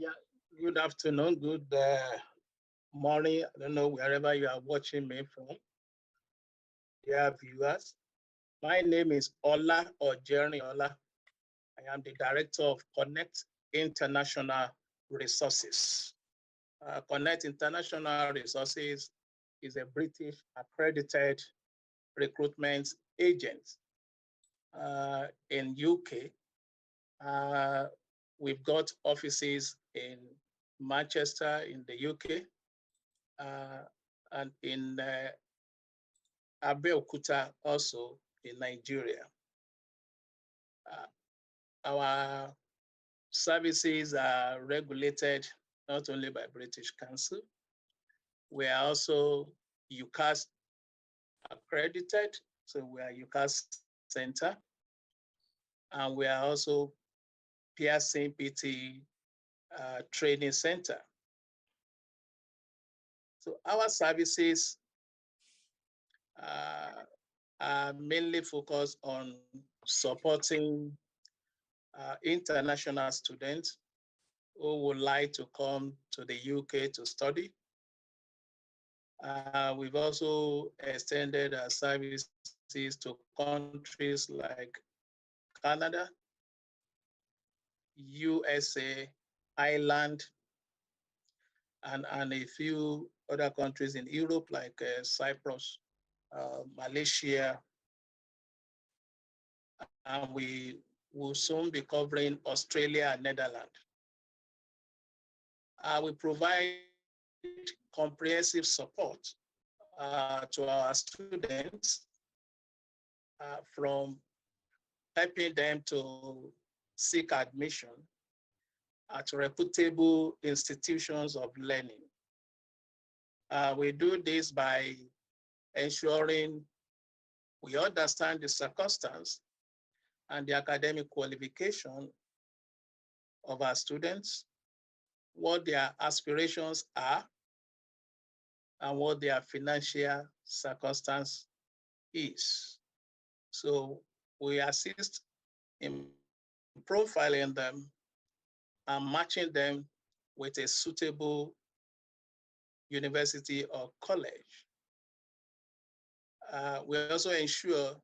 Yeah, good afternoon, good morning. I don't know wherever you are watching me from, dear viewers. My name is Ola Ojeri Ola. I am the director of Connect International Resources. Connect International Resources is a British accredited recruitment agent in UK. We've got offices in Manchester in the UK, uh, and in Abeokuta also in Nigeria. Our services are regulated not only by British Council, we are also UCAS accredited, so we are UCAS Center, and we are also Pearson PT Training Center. So our services are mainly focused on supporting international students who would like to come to the UK to study. We've also extended our services to countries like Canada, USA, Ireland, and a few other countries in Europe like Cyprus, Malaysia, and we will soon be covering Australia and Netherlands. We provide comprehensive support to our students from helping them to seek admission at reputable institutions of learning. We do this by ensuring we understand the circumstance and the academic qualification of our students, what their aspirations are, and what their financial circumstance is. So we assist in profiling them and matching them with a suitable university or college. We also ensure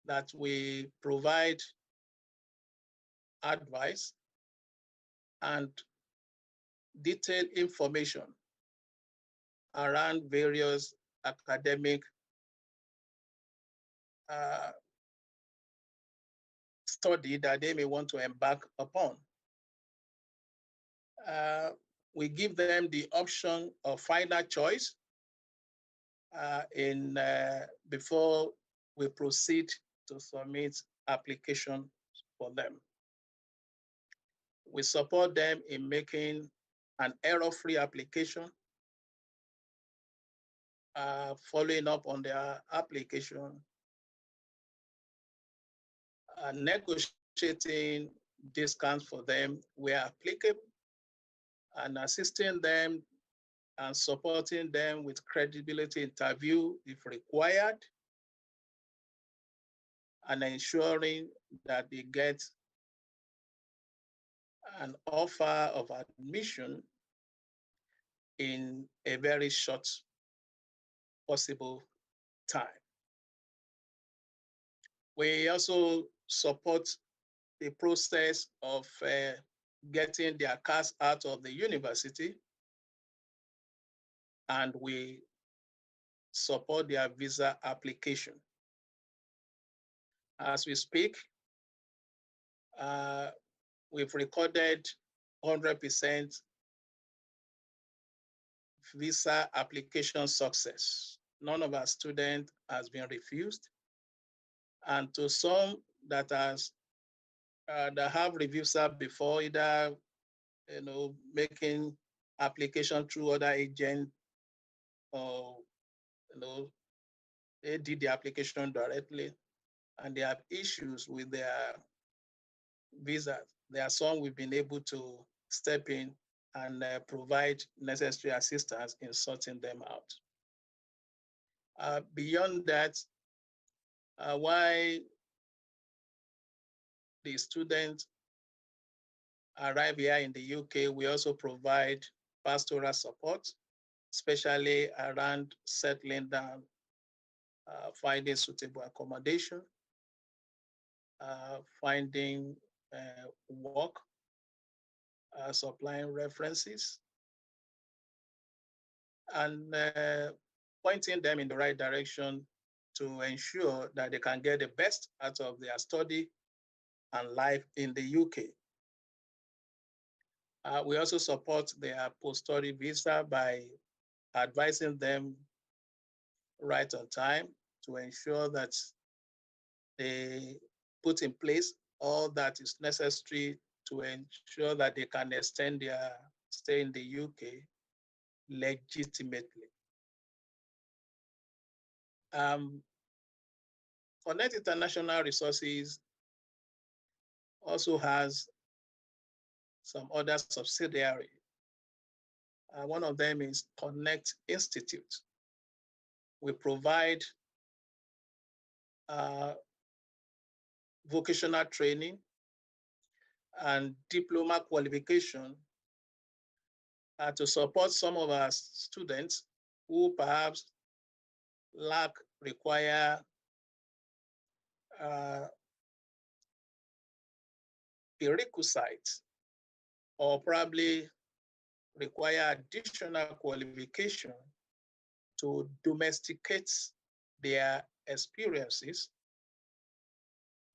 that we provide advice and detailed information around various academic study that they may want to embark upon. We give them the option of final choice before we proceed to submit application for them. We support them in making an error-free application, following up on their application, negotiating discounts for them where applicable, and assisting them and supporting them with credibility interview if required, and ensuring that they get an offer of admission in a very short possible time. We also support the process of getting their cars out of the university, and we support their visa application. As we speak, we've recorded 100% visa application success. None of our students has been refused. And to some that have visa before, either making application through other agents, or they did the application directly and they have issues with their visa. There are some we've been able to step in and provide necessary assistance in sorting them out. Beyond that, why the students arrive here in the UK, we also provide pastoral support, especially around settling down, finding suitable accommodation, finding work, supplying references, and pointing them in the right direction to ensure that they can get the best out of their study and life in the UK. We also support their post-study visa by advising them right on time to ensure that they put in place all that is necessary to ensure that they can extend their stay in the UK legitimately. Connect International Resources also has some other subsidiary. One of them is Connect Institute. We provide vocational training and diploma qualification to support some of our students who perhaps require prerequisites or probably require additional qualification to domesticate their experiences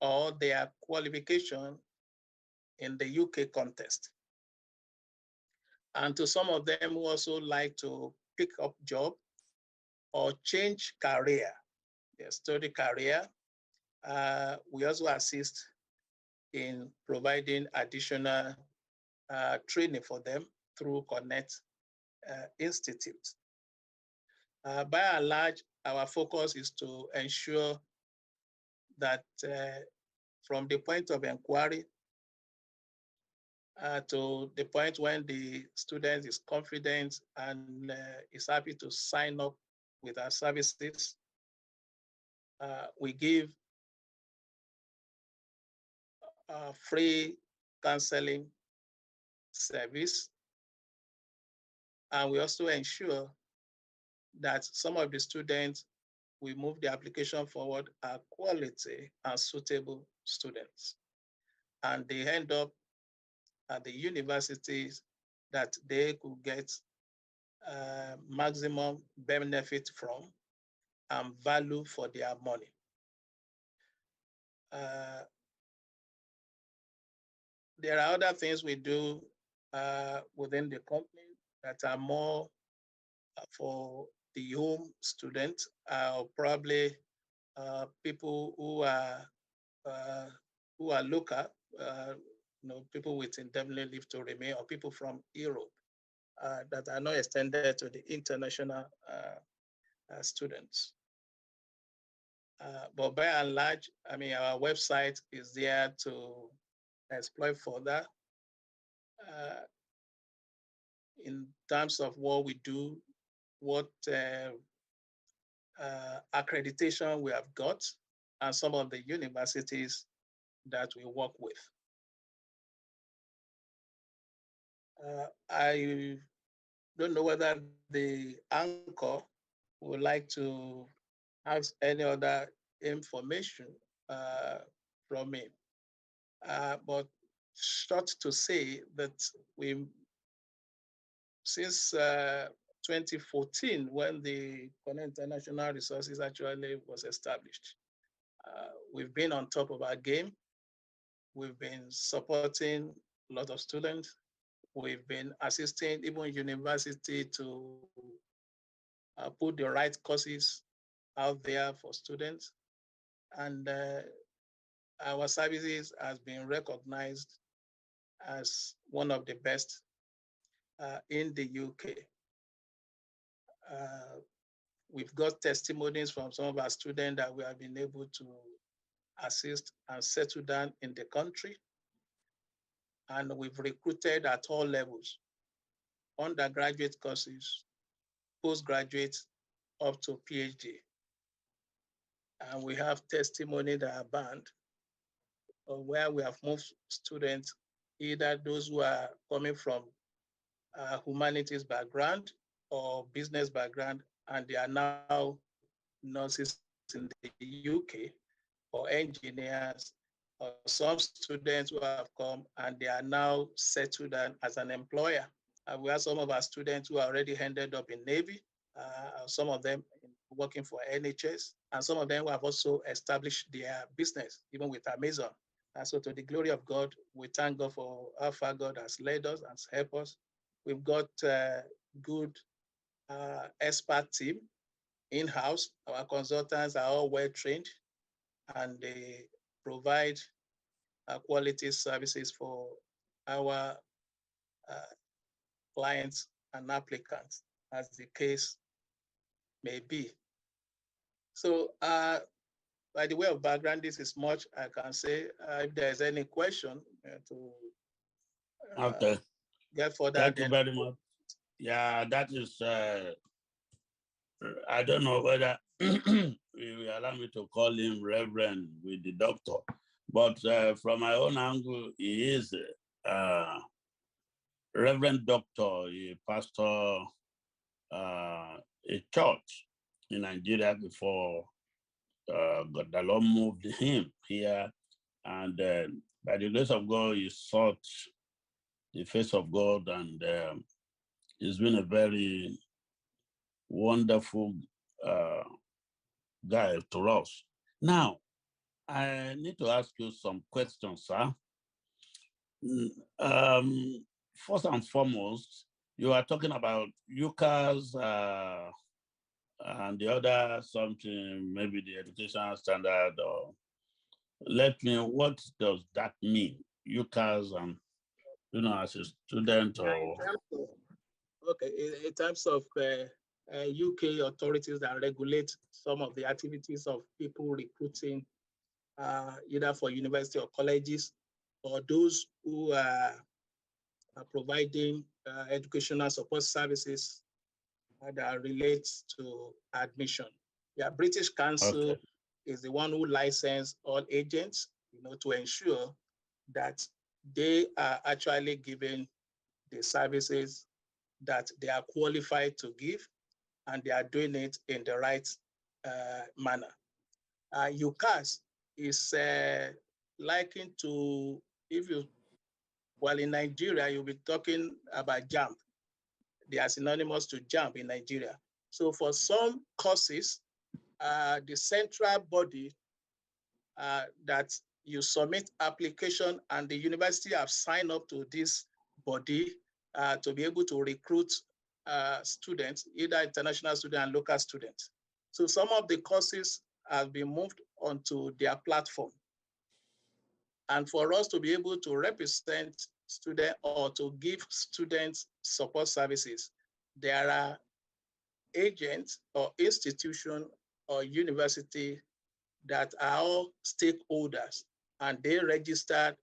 or their qualification in the UK context. And to some of them who also like to pick up job or change career, their study career, we also assist in providing additional training for them through Connect Institute. By and large, our focus is to ensure that from the point of inquiry to the point when the student is confident and is happy to sign up with our services, we give free counseling service. And we also ensure that some of the students we move the application forward are quality and suitable students. And they end up at the universities that they could get maximum benefit from and value for their money. There are other things we do within the company that are more for the home student, or probably people who are local, people with indefinite leave to remain, or people from Europe that are not extended to the international students. But by and large, I mean, our website is there to exploit further in terms of what we do, what accreditation we have got, and some of the universities that we work with. I don't know whether the anchor would like to have any other information from me. But short to say that since 2014, when the Connect International Resources actually was established, we've been on top of our game. We've been supporting a lot of students. We've been assisting even university to put the right courses out there for students. And our services has been recognized as one of the best in the UK. We've got testimonies from some of our students that we have been able to assist and settle down in the country. And we've recruited at all levels, undergraduate courses, postgraduate, up to PhD. And we have testimony that are banned where we have moved students either those who are coming from humanities background or business background, and they are now nurses in the UK, or engineers, or some students who have come and they are now settled down as an employer. We have some of our students who are already ended up in Navy, some of them working for NHS, and some of them who have also established their business, even with Amazon. And so to the glory of God, we thank God for how far God has led us and helped us. We've got a good expert team in-house. Our consultants are all well trained and they provide quality services for our clients and applicants, as the case may be. So by the way of background, this is much I can say. If there's any question to okay. Get further. Thank you very much. Yeah, that is, I don't know whether you will allow me to call him Reverend with the doctor, but from my own angle, he is Reverend Doctor, a pastor, a church in Nigeria before God the Lord moved him here, and by the grace of God, he sought the face of God, and he's been a very wonderful guy to us. Now, I need to ask you some questions, sir. First and foremost, you are talking about UCAS and the other something, maybe the educational standard, or what does that mean? UCAS and, as a student or... Okay, in terms of UK authorities that regulate some of the activities of people recruiting either for university or colleges, or those who are providing educational support services that relates to admission. Yeah, British Council is the one who licenses all agents, to ensure that they are actually giving the services that they are qualified to give, and they are doing it in the right manner. UCAS is likened to, in Nigeria, you'll be talking about JAMB. They are synonymous to JAMB in Nigeria. So for some courses, the central body that you submit application, and the university have signed up to this body to be able to recruit students, either international students and local students. So some of the courses have been moved onto their platform. And for us to be able to represent students or to give students support services, there are agents or institutions or university that are all stakeholders, and they registered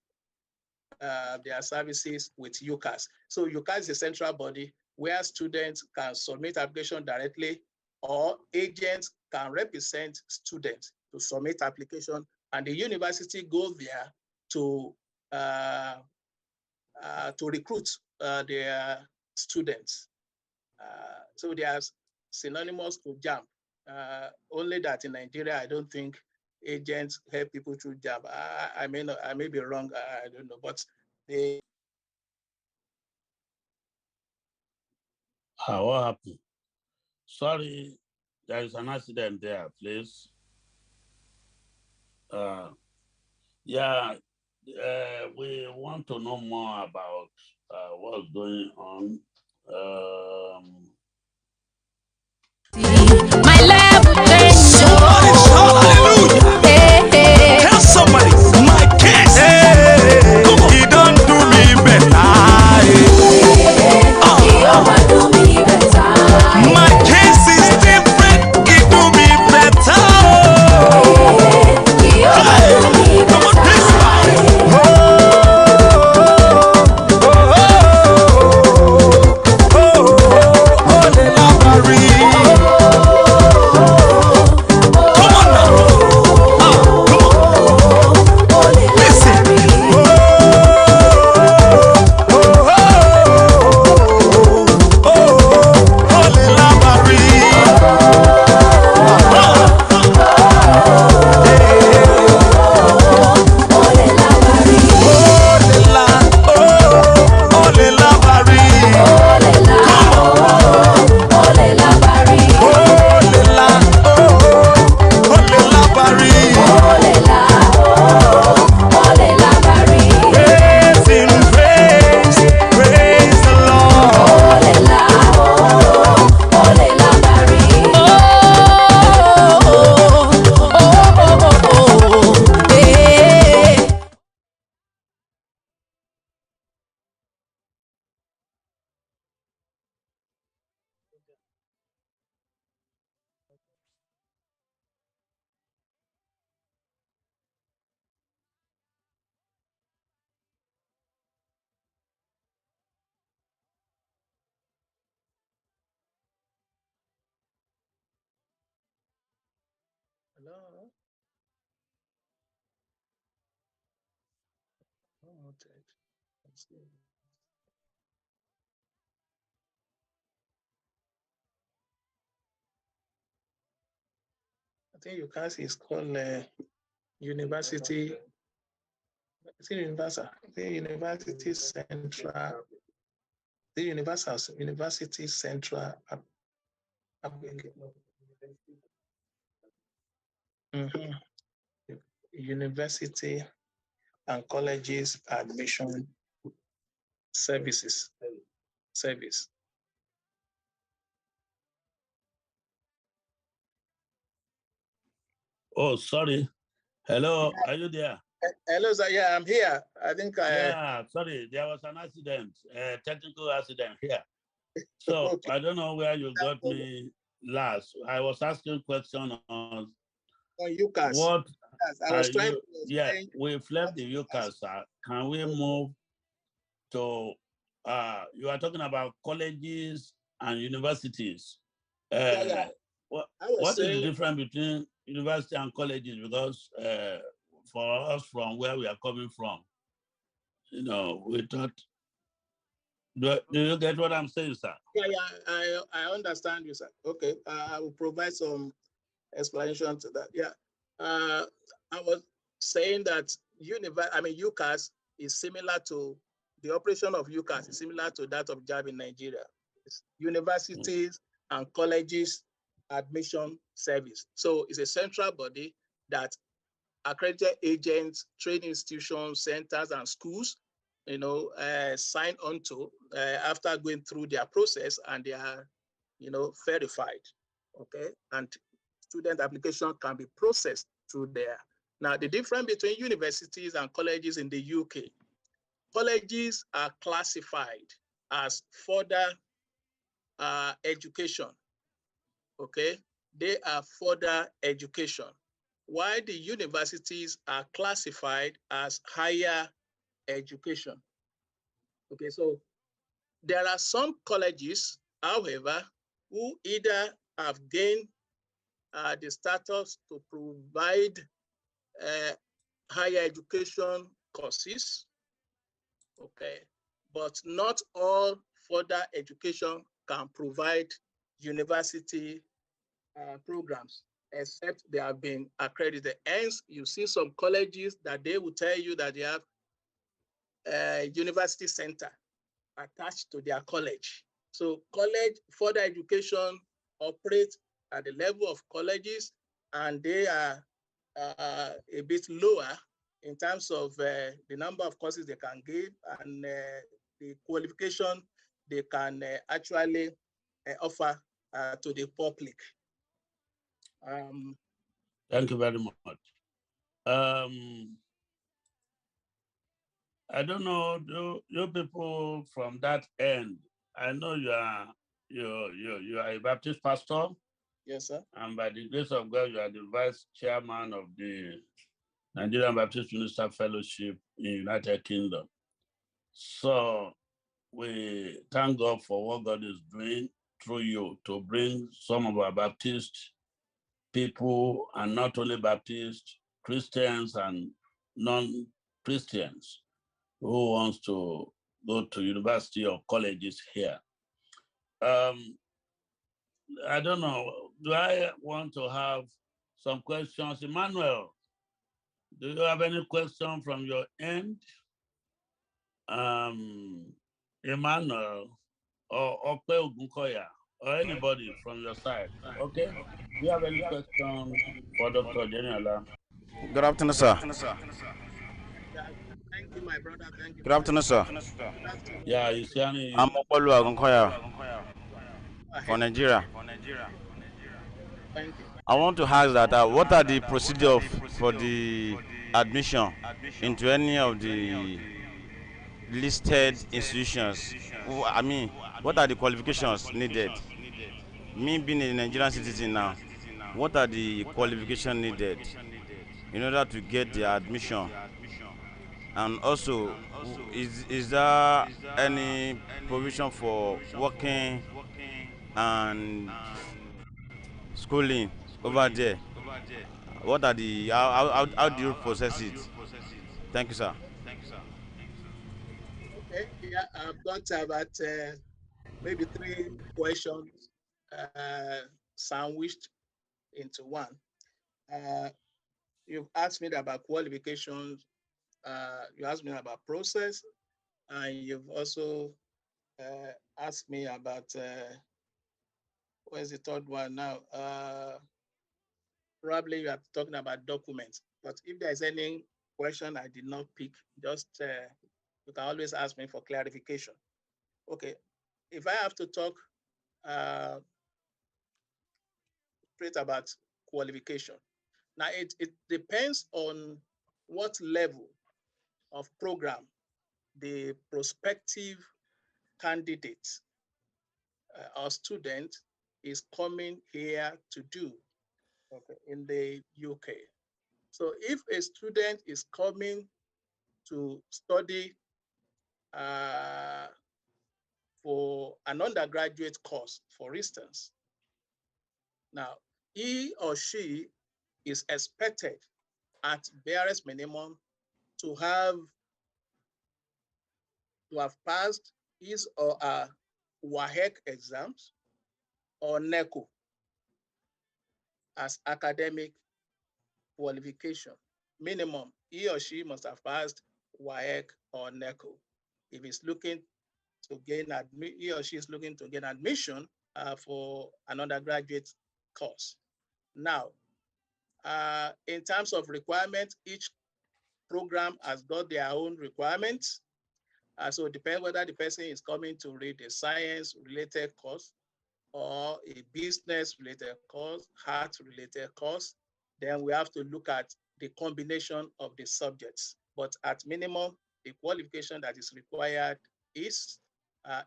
their services with UCAS. So UCAS is a central body where students can submit application directly, or agents can represent students to submit application, and the university goes there to recruit their students. So they are synonymous to JAMB. Only that in Nigeria, I don't think agents help people through JAMB. I may be wrong. I don't know, but they. What happened? Sorry, there is an accident there, please. We want to know more about what's going on. My level somebody shout hallelujah. Hey. Tell somebody my case. Hey. Come on. He don't do me better. He do me better. My case is different. He do me better. Hey. Come on, this side. Hello? Unmuted. Let's see. I think UCAS is called University. Is it Universal? The University Central. The University Central. University and colleges admission services service. Oh, sorry. Hello, are you there? Hello, sir. Yeah, I'm here. I think Yeah, sorry, there was an accident, technical accident here. So Okay. I don't know where you got me last. I was asking question on UCAS. what Yes, I was trying to yeah, explain we've left the UCAS. Can we move to you are talking about colleges and universities. Yeah. What is the difference between university and colleges? Because for us from where we are coming from, you know, we thought, do you get what I'm saying, sir? Yeah, I understand you, sir. Okay, I will provide some explanation to that. Yeah, I was saying that UCAS is similar to the operation of UCAS is similar to that of JAB in Nigeria. It's universities and colleges admission service. So it's a central body that accredited agents, training institutions, centers, and schools, sign on to after going through their process, and they are, verified. Okay, and student application can be processed through there. Now, the difference between universities and colleges in the UK, colleges are classified as further education. Okay, they are further education, while the universities are classified as higher education. Okay, so there are some colleges, however, who either have gained the status to provide higher education courses, okay, but not all further education can provide university programs, except they have been accredited. Hence, you see some colleges that they will tell you that they have a university center attached to their college. So college further education operates at the level of colleges, and they are a bit lower in terms of the number of courses they can give and the qualification they can actually offer to the public. Thank you very much. I don't know, you people from that end, I know you are a Baptist pastor. Yes, sir. And by the grace of God, you are the vice chairman of the Nigerian Baptist Minister Fellowship in United Kingdom. So we thank God for what God is doing through you to bring some of our Baptist people, and not only Baptist, Christians and non-Christians who wants to go to university or colleges here. I don't know, do I want to have some questions? Emmanuel, do you have any question from your end? Emmanuel or Ope Ogunkoya or anybody from your side, okay? Do you have any question for Dr. Jeniola? Good afternoon, sir. Thank you, my brother. Thank you. Good afternoon, sir. Yeah, it's Yanni. I'm Opolu Agunkoya for Nigeria. Thank you. I want to ask that what are the procedures for the admission into any of the listed institutions? I mean, what are the qualifications needed? Me being a Nigerian citizen now, what are the qualifications needed in order to get the admission? And also, is there any provision for working and schooling over there? What are the how do you process it? Thank you, sir. Okay, yeah, I've got about maybe 3 questions sandwiched into one. Uh, you've asked me about qualifications. You asked me about process, and you've also asked me about where's the third one now? Probably you are talking about documents. But if there's any question I did not pick, just you can always ask me for clarification. Okay, if I have to talk uh, straight about qualification, now it depends on what level of program the prospective candidate or student is coming here to do, okay, in the UK. So if a student is coming to study uh, for an undergraduate course, for instance, now he or she is expected at barest minimum to have passed his or her WAEC exams or NECO as academic qualification. Minimum, he or she must have passed WAEC or NECO. If he's looking to gain he or she is looking to gain admission for an undergraduate course. Now, in terms of requirements, each program has got their own requirements. So it depends whether the person is coming to read a science-related course or a business-related course, art-related course. Then we have to look at the combination of the subjects. But at minimum, the qualification that is required is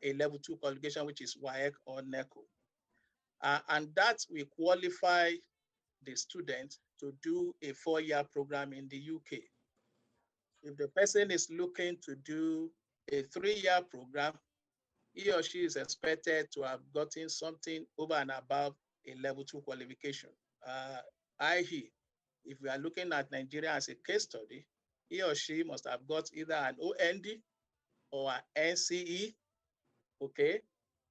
a level 2 qualification, which is WAEC or NECO. And that will qualify the student to do a 4-year program in the UK. If the person is looking to do a 3-year program, he or she is expected to have gotten something over and above a level 2 qualification. I.e., if we are looking at Nigeria as a case study, he or she must have got either an OND or an NCE, okay,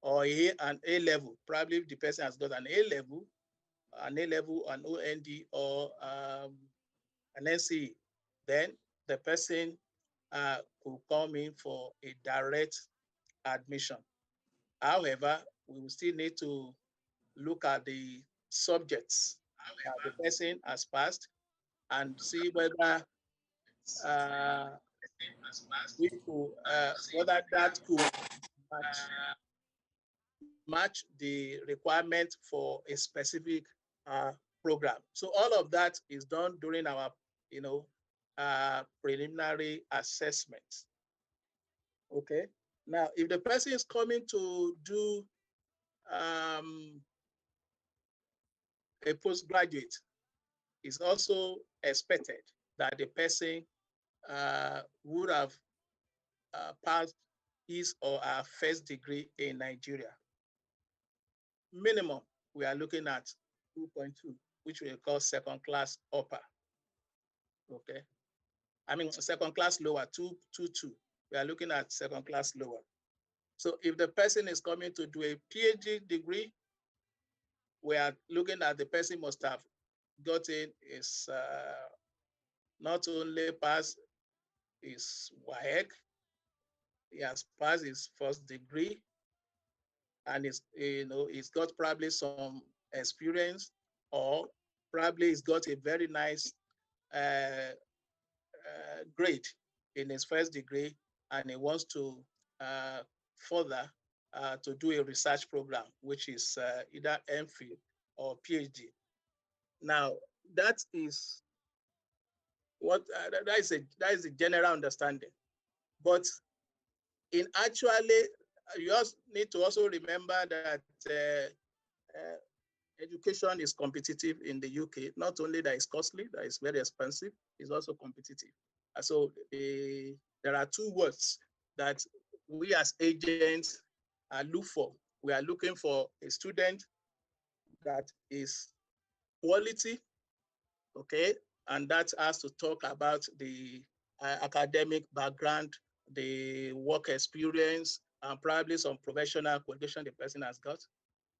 or an A level. Probably if the person has got an A level, an OND, or an NCE, then the person could come in for a direct admission. However, we will still need to look at the subjects that the person has passed and see whether whether that could match the requirement for a specific program. So all of that is done during our, preliminary assessment. Okay. Now, if the person is coming to do a postgraduate, it's also expected that the person would have passed his or her first degree in Nigeria. Minimum, we are looking at 2.2, which we call second class upper. Okay. I mean, second class lower, 2.2. We are looking at second class lower. So if the person is coming to do a PhD degree, we are looking at the person must have gotten his not only passed his WAEC, he has passed his first degree, and he's got probably some experience, or probably he's got a very nice grade in his first degree, and he wants to further to do a research program, which is either MPhil or PhD. Now, that is what that is a general understanding. But in actually, you also need to also remember that education is competitive in the UK. Not only that it's costly, that it's very expensive, it's also competitive. So there are two words that we as agents look for. We are looking for a student that is quality okay? And that has to talk about the academic background, the work experience, and probably some professional qualification the person has got.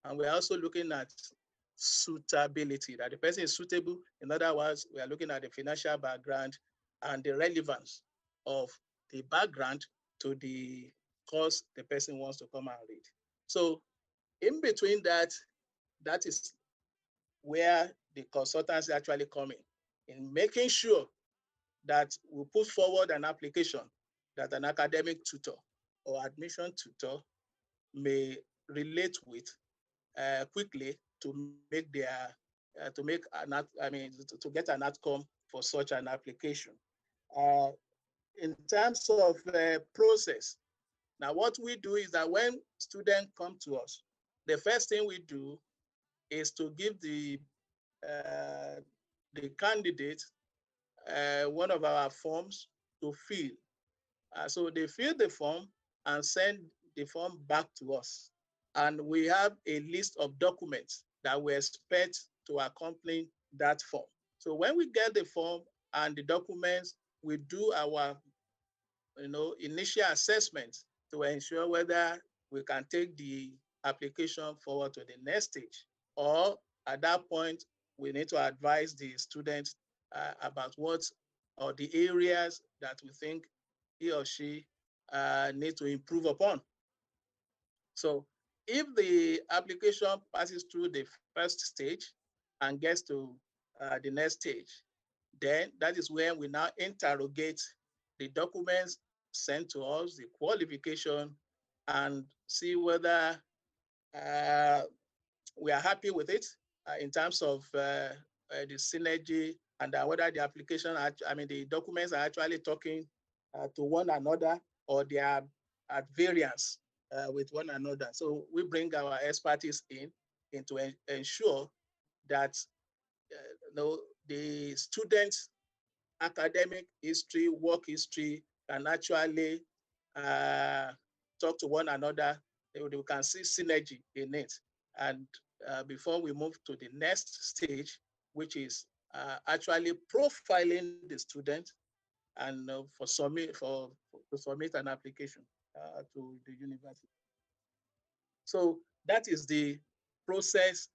And we're also looking at suitability, that the person is suitable. In other words, we are looking at the financial background and the relevance of the background to the course the person wants to come and read. So in between that, that is where the consultants actually come in making sure that we put forward an application that an academic tutor or admission tutor may relate with quickly to make their to get an outcome for such an application. In terms of process, now what we do is that when students come to us, the first thing we do is to give the candidate one of our forms to fill. So they fill the form and send the form back to us. And we have a list of documents that we expect to accompany that form. So when we get the form and the documents, we do our initial assessment to ensure whether we can take the application forward to the next stage, or at that point, we need to advise the student about what or the areas that we think he or she need to improve upon. So if the application passes through the first stage and gets to the next stage, then that is when we now interrogate the documents sent to us, the qualification, and see whether we are happy with it in terms of the synergy, and whether the application, the documents are actually talking to one another, or they are at variance with one another. So we bring our expertise in to ensure that the students' academic history, work history can actually talk to one another. We can see synergy in it. And before we move to the next stage, which is actually profiling the student and to submit an application to the university. So that is the process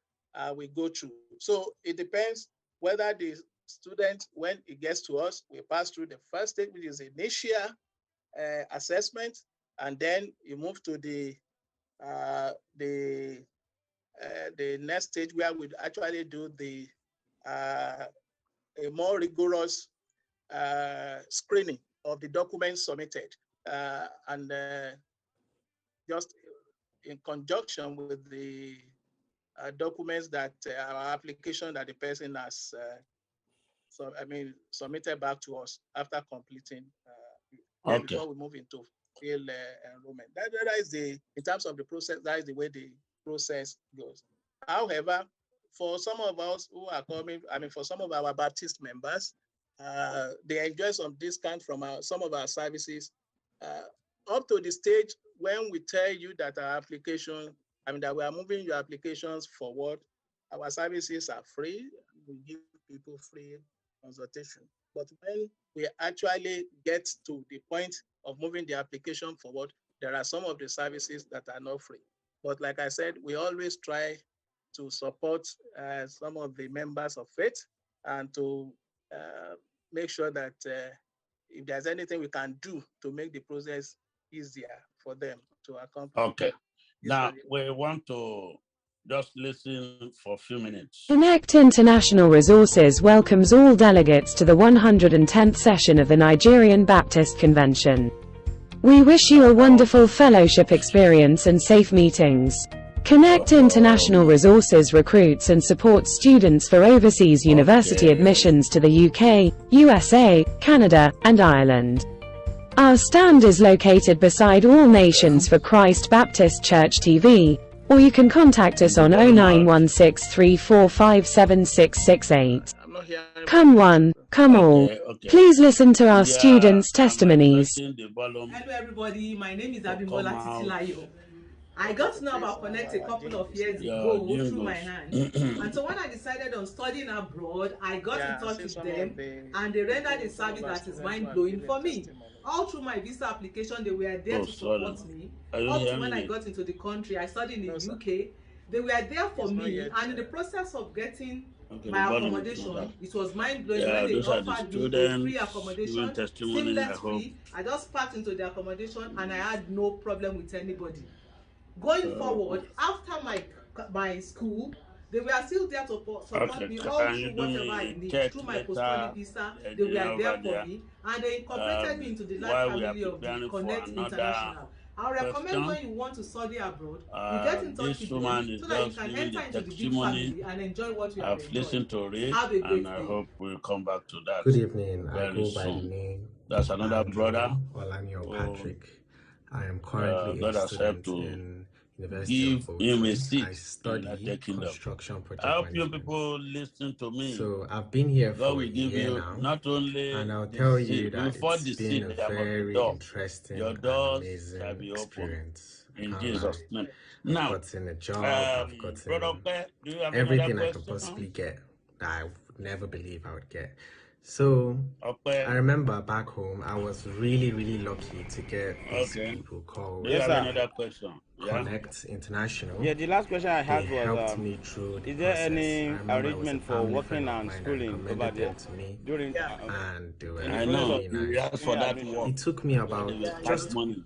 we go through. So it depends whether the student, when it gets to us, we pass through the first stage, which is initial assessment, and then you move to the next stage where we actually do the a more rigorous screening of the documents submitted, and just in conjunction with the documents that our application that the person has submitted back to us after completing before we move into field enrollment. That is in terms of the process, that is the way the process goes. However, for some of us who are coming, for some of our Baptist members, they enjoy some discount from some of our services up to the stage when we tell you that our application, that we are moving your applications forward. Our services are free. We give people free consultation. But when we actually get to the point of moving the application forward, there are some of the services that are not free. But like I said, we always try to support some of the members of faith and to make sure that if there's anything we can do to make the process easier for them to accomplish. Okay. Now we want to just listen for a few minutes. Connect International Resources welcomes all delegates to the 110th session of the Nigerian Baptist Convention. We wish you a wonderful fellowship experience and safe meetings. Connect International Resources recruits and supports students for overseas university admissions to the UK, USA, Canada, and Ireland. Our stand is located beside All Nations for Christ Baptist Church TV, or you can contact us on 091634576668. Come one, come all. Please listen to our students' testimonies. Hello everybody, my name is Abimbola Titilayo. I got to know about Connect a couple of years ago through my hand. And so when I decided on studying abroad, I got in touch with them and they rendered a service that is mind-blowing for me. All through my visa application, they were there to support me. Up to when I got into the country, I studied in the UK. They were there for me, and in the process of getting my accommodation, it was mind-blowing when they offered me a free accommodation, seamless free. I just packed into the accommodation and I had no problem with anybody. Going forward, after my school, they were still there to support me all through whatever I need. Through my post-study visa, they were there for me, and they incorporated me into the life family of the Connect International. I recommend when you want to study abroad, you get in touch with them so that you can enter into the big family and enjoy what you have enjoyed. Listened to it, have a great and I day. hope we'll come back to that. Good evening. I very go by the soon. name That's another Andrew brother. Olanio Patrick. I am currently God a has helped student to in University of give him a Oxford. seat I study construction project I hope you management. people listen to me. So I've been here God for a will give year you now, not only and I'll the tell seat, you that before it's the been seat, a there must be very door. interesting Your and doors amazing shall be open experience. I in can't Jesus' lie. name. I've Now, gotten a job, I've Brother gotten Ope, do you have everything another I could question? possibly get that I would never believe I would get. So Ope, I remember back home, I was really, really lucky to get these okay. people called Do you Yes, have sir. another question? Yeah. Connect International. Yeah, the last question I They had was, helped me through the is there process. any I remember it was a arrangement for family working friend of and mine that schooling over recommended there them to me, during and they were in the I process know really of you nice. asked for that admission? work. It took me They about will pass just money.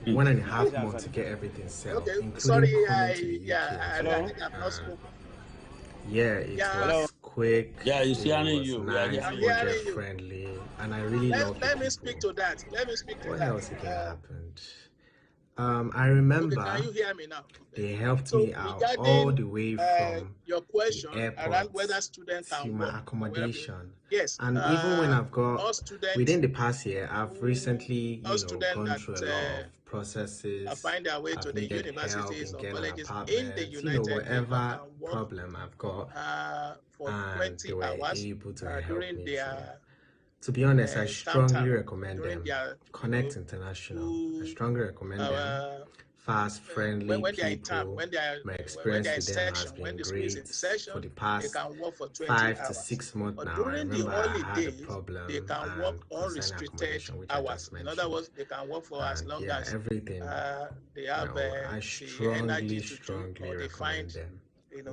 1.5 Yeah, months to get everything set up, Okay, including sorry, coming to the UK as I well. think I've not spoken. Yeah, it Yeah, was quick, Yeah, he's it hearing was you. We are nice, I'm hearing you. hearing budget you. friendly, and I really love the Let me speak people. to that. Let me speak to What that. else again happened? I Okay, remember can you hear me now? Okay. they helped So me out all regarding the way from your the question around airport whether students to can my work or whether accommodation. yes, And even when I've got all students within the past year, I've recently, all students gone that through a lot of processes. find their way to I've the needed help universities in or getting an colleges in the apartment, United Kingdom whatever can work problem I've got, for and 20 they were hours able to help during me through. their To be honest, I term strongly recommend during them. their Connect International. I strongly recommend them. Fast, friendly when they are in term, people. My when they experience are in with them has session, when been the school is in great for session, the they past can work for 20 5 to hours. 6 months But now. I during the remember I had a holidays, they problem can work and concerning unrestricted accommodation, which I hours. just In other mentioned. words, they can work for as And long yeah, as everything. they have I the energy strongly, to do, strongly or they find recommend them.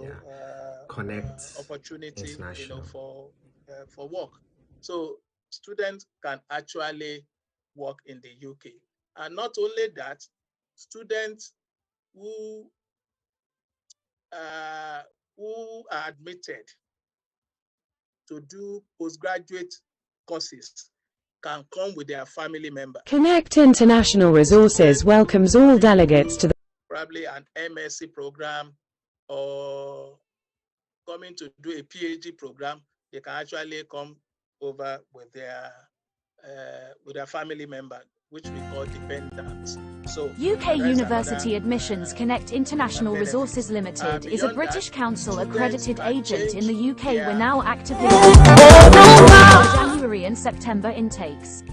Yeah. uh, Connect opportunity International. for work. So students can actually work in the UK, and not only that, students who are admitted to do postgraduate courses can come with their family member. Connect International Resources welcomes all delegates to the probably an MSc program or coming to do a PhD program. They can actually come over with their family member, which we call dependents. So UK University Admissions Connect International Resources Limited is a British Council accredited agent in the UK. We're now actively January and September intakes.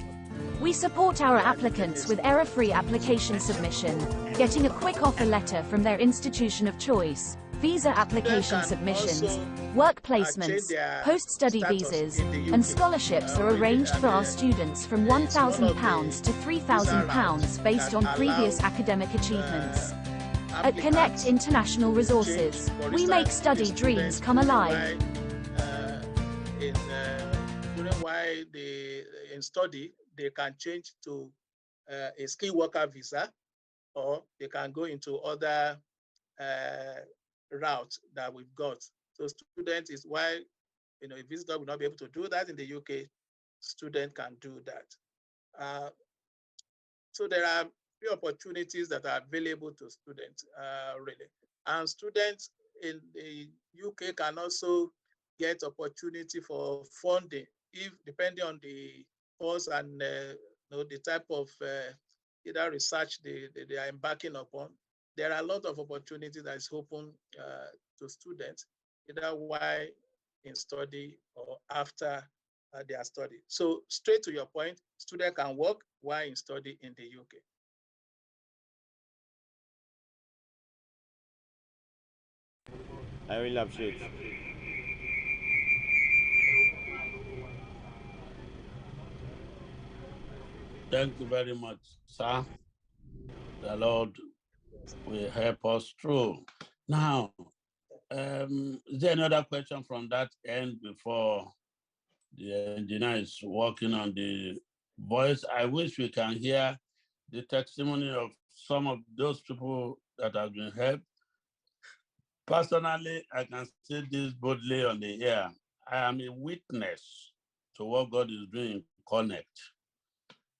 We support our applicants with error-free application submission, getting a quick offer letter from their institution of choice, visa application submissions, work placements, post-study visas, and scholarships are arranged for our students from £1,000 to £3,000 based on previous academic achievements. At Connect International Resources, we make study dreams come alive. During while they in study, they can change to a skilled worker visa, or they can go into other route that we've got. So student is why a visitor will not be able to do that in the UK. Student can do that. So there are few opportunities that are available to students, really. And students in the UK can also get opportunity for funding, if depending on the course and the type of either research they are embarking upon. There are a lot of opportunities that is open to students, either while in study or after their study. So straight to your point, student can work while in study in the UK. I really appreciate. Thank you very much, sir. The Lord will help us through. Now, is there another question from that end before the engineer is working on the voice? I wish we can hear the testimony of some of those people that have been helped. Personally, I can say this boldly on the air. I am a witness to what God is doing in Connect.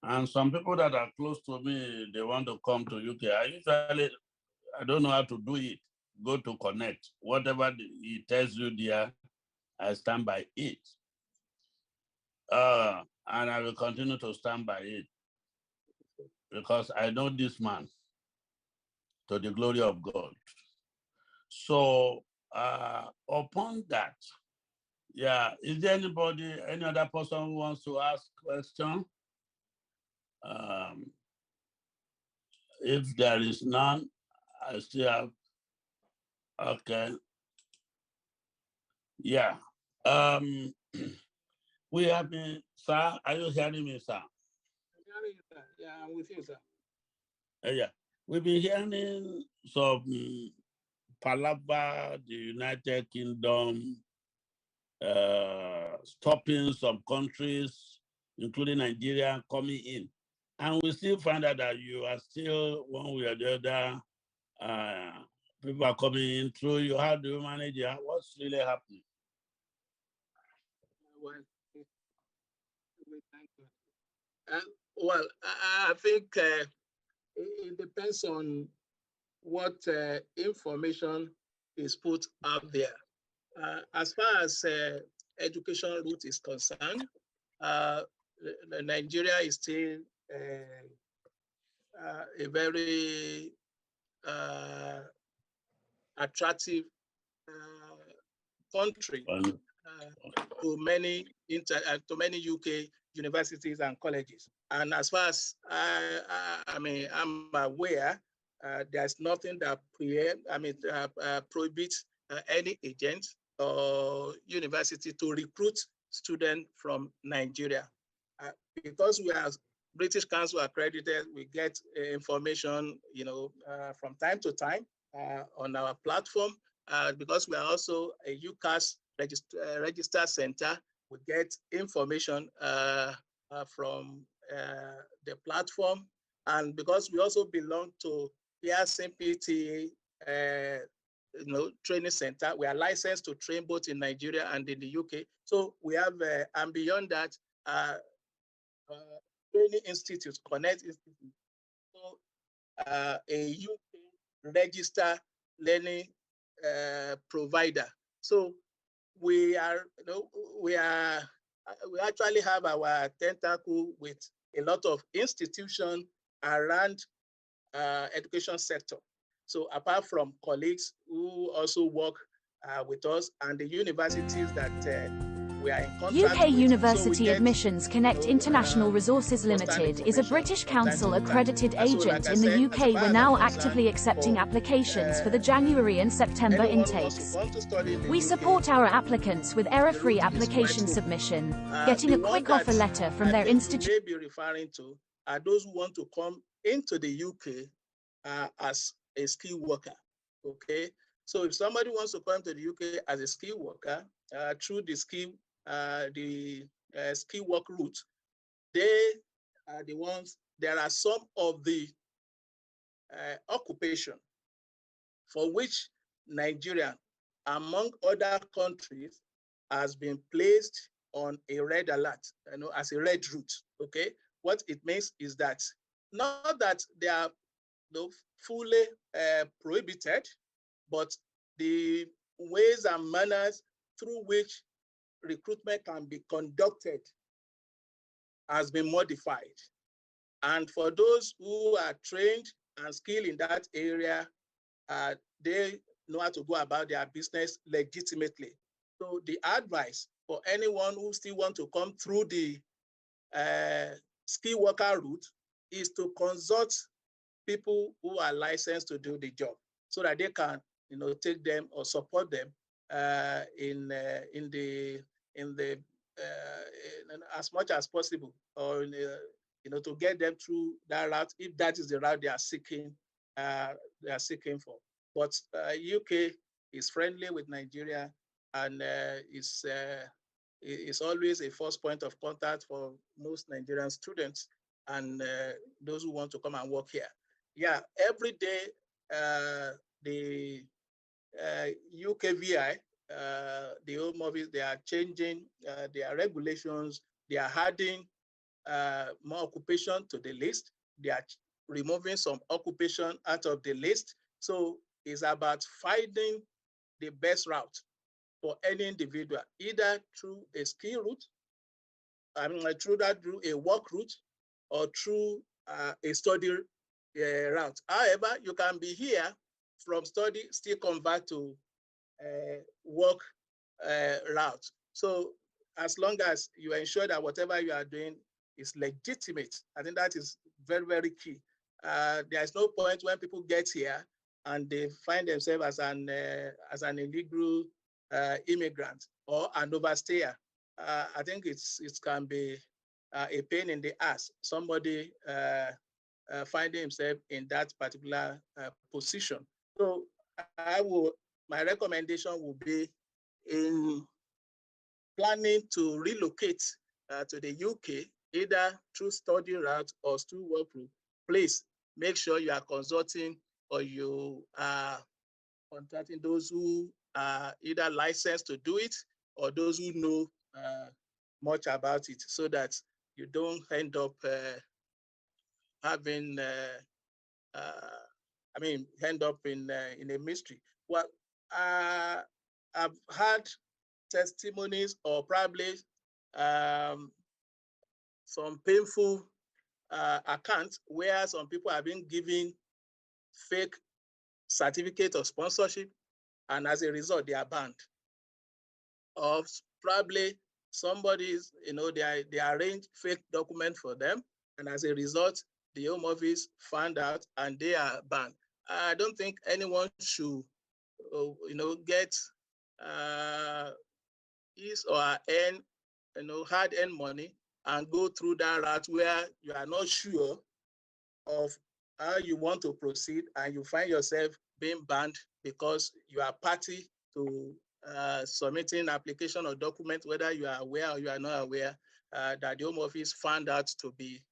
And some people that are close to me, they want to come to UK. I don't know how to do it. Go to Connect. Whatever he tells you there, I stand by it. And I will continue to stand by it because I know this man to the glory of God. So upon that, is there anybody, any other person who wants to ask question? If there is none, I still have, okay. Yeah. We have been, sir, are you hearing me, sir? Yeah, I'm with you, sir. Yeah. We've been hearing some palaver, the United Kingdom, stopping some countries, including Nigeria, coming in. And we still find out that you are still, one way or the other, people are coming in through you. How do you manage it? What's really happening? Well, thank you. Well, I think it depends on what information is put out there. As far as education route is concerned, Nigeria is still a very attractive country to many UK universities and colleges. And as far as I'm aware, there's nothing that prohibits any agent or university to recruit students from Nigeria. Because we are British Council accredited, we get information, from time to time on our platform. Because we are also a UCAS register center, we get information from the platform. And because we also belong to Pearson PTA training center, we are licensed to train both in Nigeria and in the UK. So we have, and beyond that, training institute, Connect Institute. So a UK register learning provider. So we actually have our tentacle with a lot of institutions around education sector. So apart from colleagues who also work with us and the universities that we are in contact UK with. University Admissions Connect International Resources Limited is a British Council accredited agent in the UK. We're now actively accepting applications for the January and September intakes. We support our applicants with error-free application submission, getting a quick offer letter from their institution. May be referring to are those who want to come into the UK as a skilled worker. Okay, so if somebody wants to come to the UK as a skilled worker through the skill work route, they are the ones. There are some of the occupation for which Nigeria, among other countries, has been placed on a red alert, as a red route. Okay, what it means is that not that they are fully prohibited, but the ways and manners through which recruitment can be conducted has been modified. And for those who are trained and skilled in that area, they know how to go about their business legitimately. So the advice for anyone who still want to come through the skilled worker route is to consult people who are licensed to do the job so that they can take them or support them in as much as possible, or to get them through that route, if that is the route they are seeking for. But UK is friendly with Nigeria, and is always a first point of contact for most Nigerian students and those who want to come and work here. Yeah, every day the UKVI, the Home Office, they are changing their regulations. They are adding more occupation to the list. They are removing some occupation out of the list. So it's about finding the best route for any individual, either through a skill route, through a work route, or through a study route. However, you can be here from study, still come back to work route. So as long as you ensure that whatever you are doing is legitimate, I think that is very, very key. There's no point when people get here and they find themselves as an illegal immigrant or an overstayer. I think it can be a pain in the ass, somebody finding himself in that particular position. So my recommendation would be, in planning to relocate to the UK, either through study route or through work route, please make sure you are consulting or you are contacting those who are either licensed to do it or those who know much about it, so that you don't end up having end up in a mystery. Well, I've had testimonies, or probably some painful accounts where some people have been given fake certificate of sponsorship, and as a result, they are banned. Or probably somebody's, they arrange fake document for them, and as a result, the Home Office found out and they are banned. I don't think anyone should, get his or her hard-earned money and go through that route where you are not sure of how you want to proceed, and you find yourself being banned because you are party to submitting application or document, whether you are aware or you are not aware, that the Home Office found out to be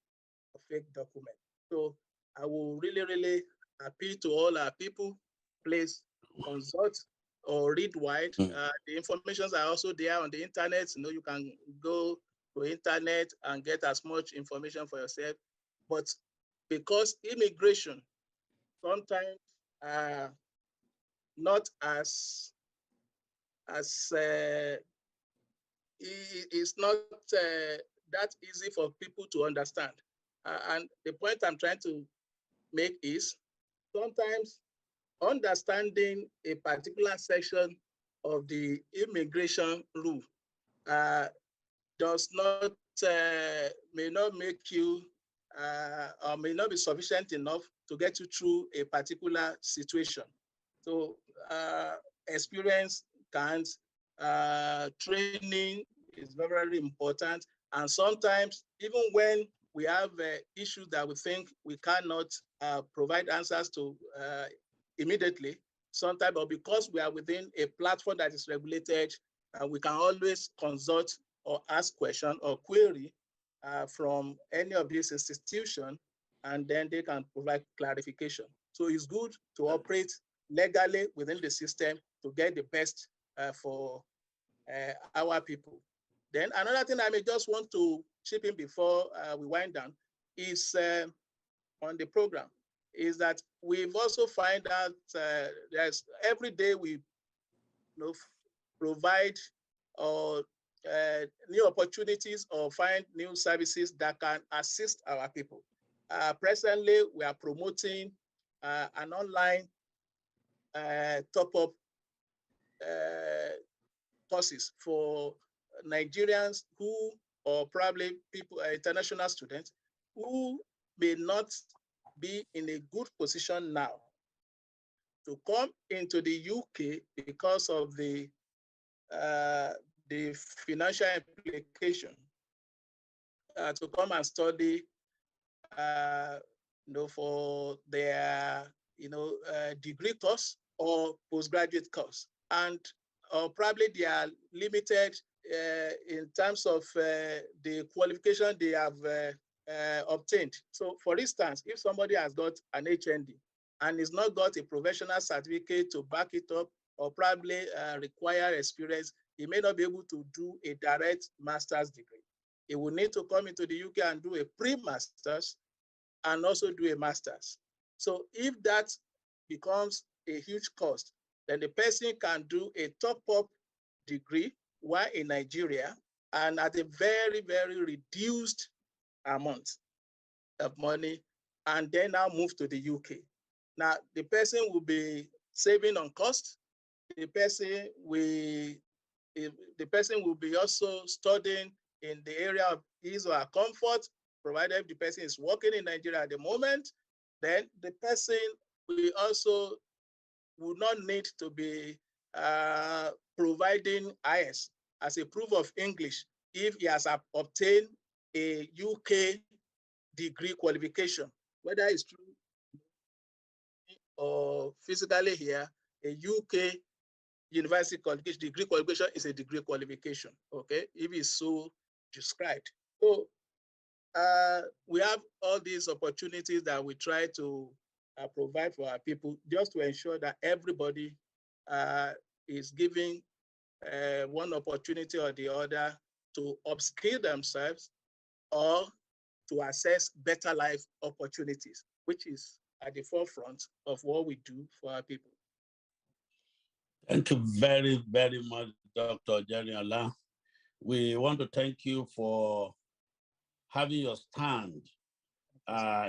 a fake document. So I will really, really appeal to all our people, please consult or read wide. The informations are also there on the internet. You can go to internet and get as much information for yourself. But because immigration sometimes not as it's not that easy for people to understand. And the point I'm trying to make is, sometimes understanding a particular section of the immigration rule may not make you or may not be sufficient enough to get you through a particular situation. So experience counts, training is very, very important. And sometimes, even when we have issues that we think we cannot provide answers to immediately, sometimes, but because we are within a platform that is regulated, we can always consult or ask question or query from any of these institutions, and then they can provide clarification. So it's good to operate legally within the system to get the best for our people. Then another thing I may just want to chip in before we wind down is on the program, is that we've also find out there's every day we provide or new opportunities or find new services that can assist our people. Presently, we are promoting an online top-up courses for Nigerians who, or probably people, international students who may not be in a good position now, to come into the UK because of the financial implication, to come and study, for their, degree course or postgraduate course, and probably they are limited in terms of the qualification they have obtained. So, for instance, if somebody has got an HND and is not got a professional certificate to back it up, or probably require experience, he may not be able to do a direct master's degree. He will need to come into the UK and do a pre-master's and also do a master's. So if that becomes a huge cost, then the person can do a top-up degree while in Nigeria and at a very, very reduced amount of money, and then now move to the UK. Now, the person will be saving on cost. The person will be also studying in the area of his or her comfort, provided the person is working in Nigeria at the moment. Then the person will not need to be providing IS as a proof of English if he has obtained a UK degree qualification, whether it's true or physically here. A UK university qualification, degree qualification is a degree qualification, okay, if it's so described. So we have all these opportunities that we try to provide for our people, just to ensure that everybody is given one opportunity or the other to upskill themselves or to access better life opportunities, which is at the forefront of what we do for our people. Thank you very, very much, Dr. Jerry Ola. We want to thank you for having your stand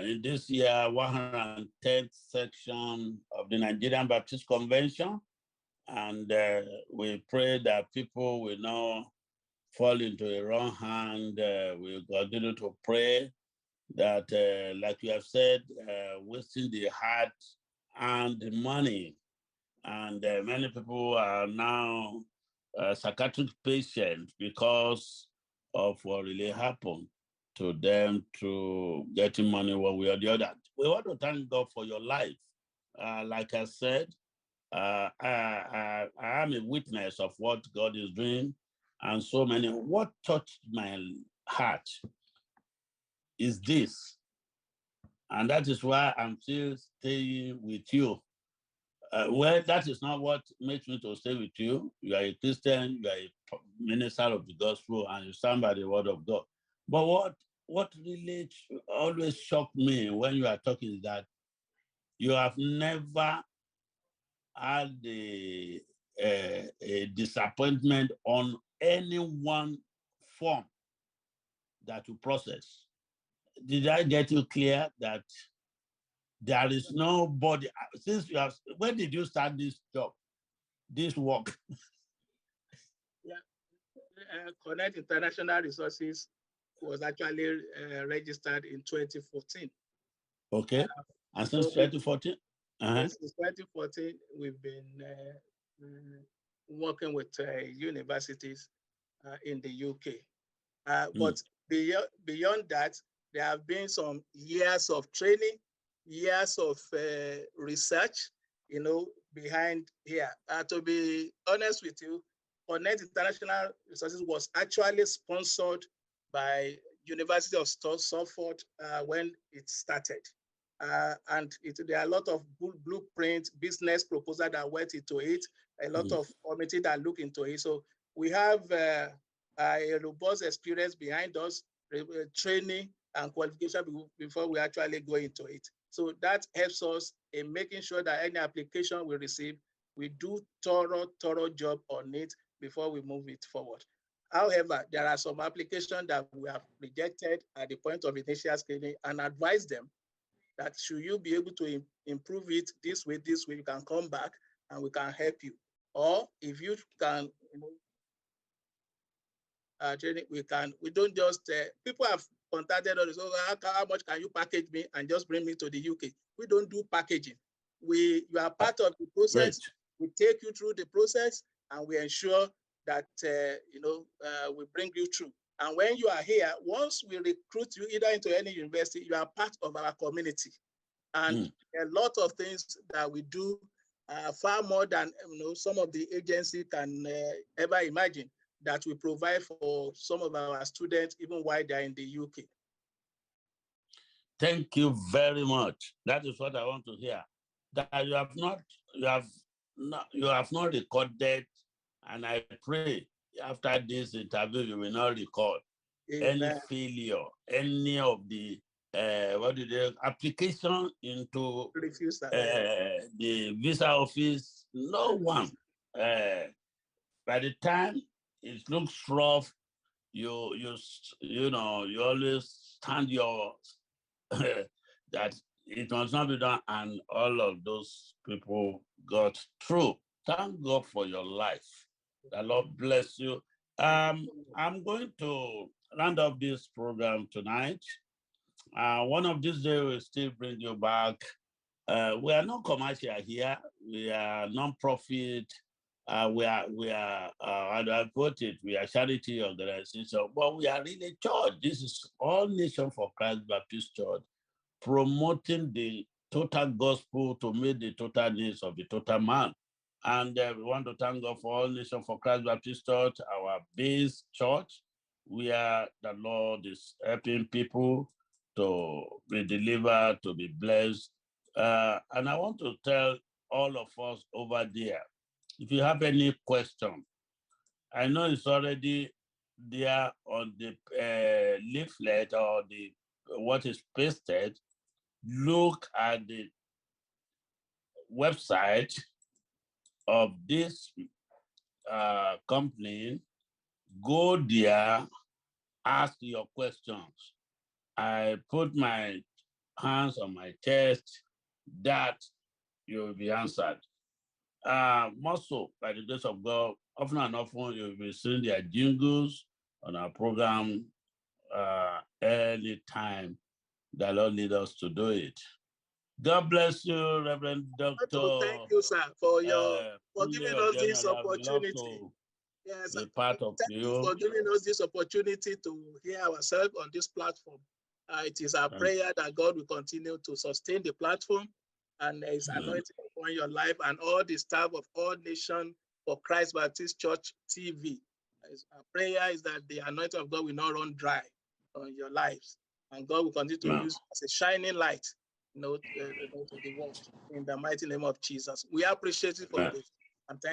in this year 110th section of the Nigerian Baptist Convention. And we pray that people will not fall into a wrong hand. We continue to pray that, like you have said, wasting the heart and the money. And many people are now psychiatric patients because of what really happened to them through getting money one way or the other. We want to thank God for your life. Like I said, I am a witness of what God is doing, and so many. What touched my heart is this, and that is why I'm still staying with you. Well, that is not what makes me to stay with you. You are a Christian, you are a minister of the gospel, and you stand by the word of God. But what really always shocked me when you are talking is that you have never had a disappointment on any one form that you process. Did I get you clear that there is nobody, since you have, when did you start this job, this work? Yeah, Connect International Resources was actually registered in 2014. Okay, and since 2014? Since 2014, we've been working with universities in the UK. But beyond that, there have been some years of training, years of research, behind here. To be honest with you, Connect International Resources was actually sponsored by University of Salford when it started. And there are a lot of blueprint business proposals that went into it, a lot of committee that look into it. So we have a robust experience behind us, training and qualification before we actually go into it. So that helps us in making sure that any application we receive, we do thorough job on it before we move it forward. However, there are some applications that we have rejected at the point of initial screening and advise them that should you be able to improve it this way, you can come back and we can help you. Or if you can, training, we don't just, people have contacted us, how much can you package me and just bring me to the UK? We don't do packaging. you are part of the process. We take you through the process, and we ensure that we bring you through. And when you are here, once we recruit you either into any university, you are part of our community. And a lot of things that we do far more than some of the agencies can ever imagine, that we provide for some of our students even while they're in the UK. Thank you very much. That is what I want to hear. That you have not recorded, and I pray after this interview you will not record any failure, any of the application into the visa office. No one. By the time it looks rough, you always stand your that it must not be done, and all of those people got through. Thank God for your life. The Lord bless you. I'm going to round up this program tonight. One of these days we'll still bring you back. We are not commercial here. We are non-profit. We are how do I put it? We are charity organization, but we are really church. This is All Nation for Christ Baptist Church, promoting the total gospel to meet the total needs of the total man. And we want to thank God for All Nation for Christ Baptist Church, our base church, where the Lord is helping people to be delivered, to be blessed. And I want to tell all of us over there, if you have any question, I know it's already there on the leaflet or what is pasted. Look at the website of this company. Go there, ask your questions. I put my hands on my chest that you will be answered. More so, by the grace of God, often and often you'll be seeing their jingles on our program any time the Lord lead us to do it. God bless you, Reverend Dr. Thank you, sir, for giving us this opportunity. Yes, part of thank you for giving us this opportunity to hear ourselves on this platform. It is our prayer that God will continue to sustain the platform and His anointing upon your life and all the staff of All Nation for Christ Baptist Church TV. Our prayer is that the anointing of God will not run dry on your lives, and God will continue to use as a shining light, to the world. In the mighty name of Jesus, we appreciate it for this, and thank you.